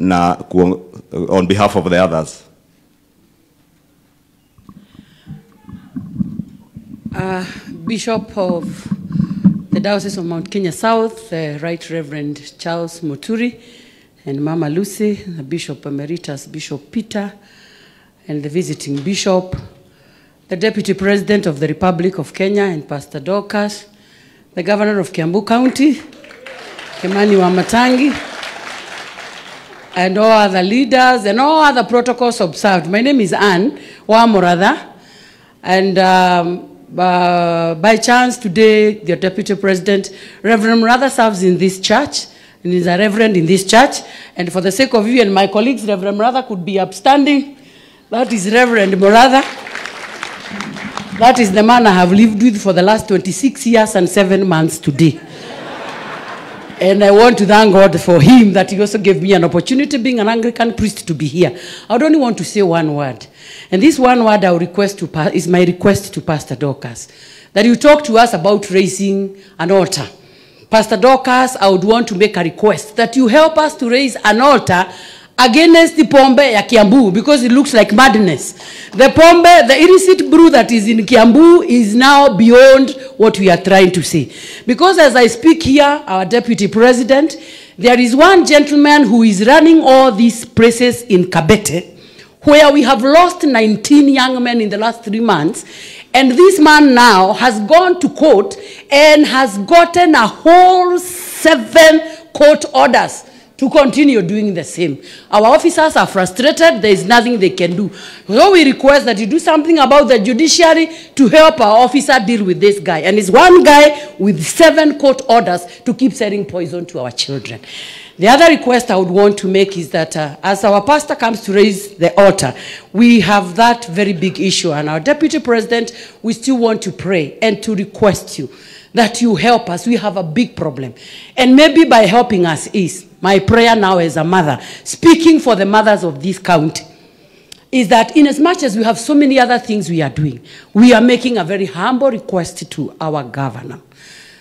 on behalf of the others. Bishop of the Diocese of Mount Kenya South, the Right Reverend Charles Muturi, and Mama Lucy, the Bishop Emeritus Bishop Peter, and the visiting Bishop, the Deputy President of the Republic of Kenya and Pastor Dorcas, the Governor of Kiambu County, Kimani Wamatangi, and all other leaders and all other protocols observed. My name is Anne Muratha, and by chance today, the Deputy President, Reverend Muratha, serves in this church and is a reverend in this church. And for the sake of you and my colleagues, Reverend Muratha could be upstanding. That is Reverend Muratha. That is the man I have lived with for the last 26 years and 7 months today. And I want to thank God for him that he also gave me an opportunity, being an Anglican priest, to be here. I would only want to say one word. And this one word I will request is my request to Pastor Dorcas, that you talk to us about raising an altar. Pastor Dorcas, I would want to make a request that you help us to raise an altar against the pombe ya Kiambu, because it looks like madness. The pombe, the illicit brew that is in Kiambu is now beyond what we are trying to say. Because as I speak here, our Deputy President, there is one gentleman who is running all these places in Kabete, where we have lost 19 young men in the last 3 months. And this man now has gone to court and has gotten a whole 7 court orders to continue doing the same. Our officers are frustrated. There is nothing they can do. So we request that you do something about the judiciary to help our officer deal with this guy. And it's one guy with 7 court orders to keep selling poison to our children. The other request I would want to make is that as our pastor comes to raise the altar, we have that very big issue. And our Deputy President, we still want to pray and to request you that you help us. We have a big problem. And maybe by helping us is, my prayer now as a mother, speaking for the mothers of this county, is that in as much as we have so many other things we are doing, we are making a very humble request to our governor,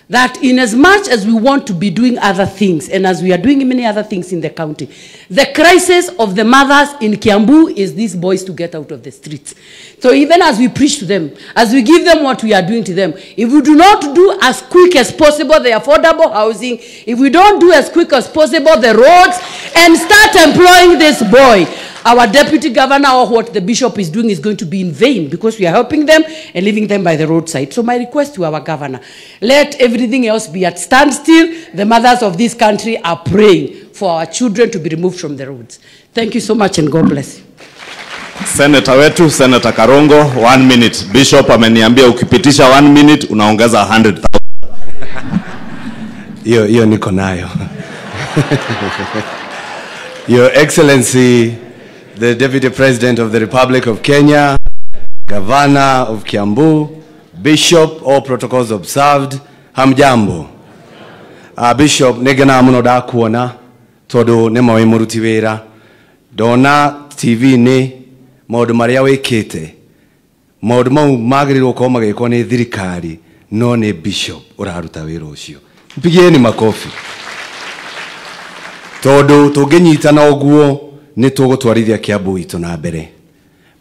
that in as much as we want to be doing other things, and as we are doing many other things in the county, the crisis of the mothers in Kiambu is these boys to get out of the streets. So even as we preach to them, as we give them what we are doing to them, if we do not do as quick as possible the affordable housing, if we don't do as quick as possible the roads, and start employing this boy, our deputy governor or what the bishop is doing is going to be in vain, because we are helping them and leaving them by the roadside. So my request to our governor, let everything else be at standstill. The mothers of this country are praying for our children to be removed from the roads. Thank you so much and God bless you. Senator wetu, Senator Karongo, 1 minute. Bishop ameniambia ukipitisha 1 minute unaongeza 100,000. Hiyo niko nayo. Your Excellency, the Deputy President of the Republic of Kenya, Governor of Kiambu, Bishop, all protocols observed, hamjambo. Bishop, negana muno da kuona, todo ne mawe muruti wera. Dona TV ne, maundu maria wikite. Maundu mau magiriro ko magiko ni thirikari, no ne Bishop uraruta wera ucio. Mpigieni makofi. Todo tugenyitana oguo ni tugutwarithia Kiambu itu na mbere.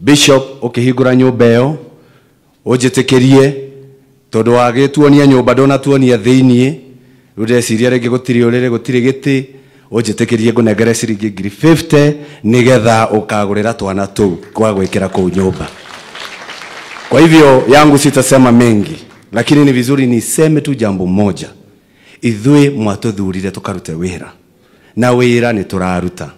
Bishop ukihingura nyumba yo ujitekerie todo wagituonia nyumba dona tuonia thiini rudeciria rege gutiri urire gutiri giti ujitekerie ngunengere ciringi 50 nigetha ukagurira twana tu kwa gwikira ku nyumba. Kwa hivyo yangu sitasema mengi, lakini ni vizuri niseme tu jambo moja. Ithui mwatuthurire tukarute wira na wira ni turaruta.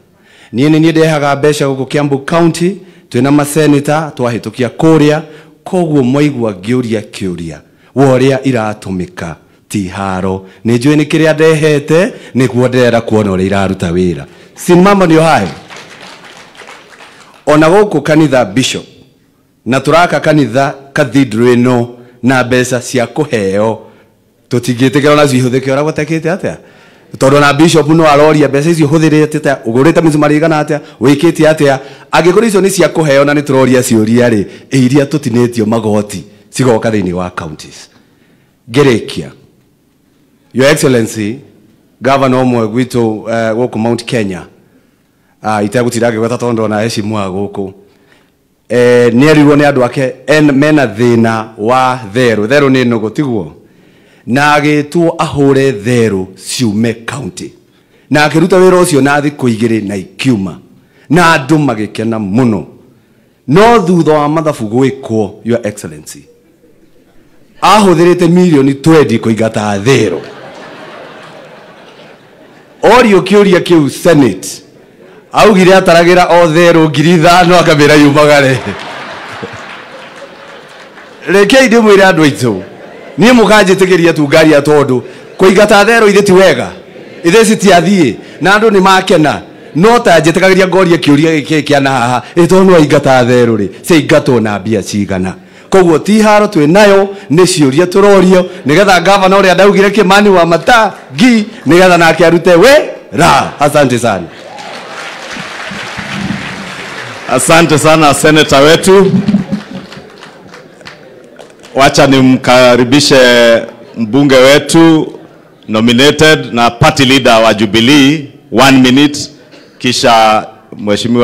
Niĩ ndehaga mbeca guku Kiambu County, twina maseneta twahitukia kuria, koguo moigua ngiuria kiuria woria iratumika ti haro. Ni njui ni kiria ndehete niguo ndera kuona uria iraruta wira. Si mambo ndio hayo. Ona guku kanitha Bishop na turaka kanitha cathedral ino na mbeca cia kuheo tutingitikira na cihuthike ora gutekete atia. Todo na Bishop no aroria mbeca icio huthirite atia, ugurite mizumari igana atia, wikite atia, angikuri icio ni cia kuheo na ni turoria ciuria ri iria tutinetio magoti cigoka thiini wa counties. Gerekia, Your Excellency, Governor omwe gwitu guku Mount Kenya itagutira ngweta tondo na heshima guku ni erirwo ni andu ake mena thina wa theru ni nugu tiguo na agitwo ahure theru ciume county na akiruta wira ucio na thiku igiri na ikiuma na andu magikena muno no thutha wa mathabu gwikwo your excellency ahuthirite milioni 20 kuigata theru orio kiuria kiu senate augire ataragira o theru 5,000 akamira yumagare rekei ndimwire andu aitu ni mukanjitigiria tu ngari atondu kuigata theru ithe ti wega ithe citiathie na andu ni makena no ta njitikagiria ngoria kiuria giki kiana haha itono aigata theru ri ceingatwo na mbia cigana koguo ti haro twi nayo ni ciuria turorio nigetha gavana uria ndaugire Kimani Wamatangi nigetha nake arute wira. Asante sana. Asante sana senator wetu. Wacha nimkaribishe mbunge wetu nominated na party leader wa Jubilee 1 minute kisha mheshimiwa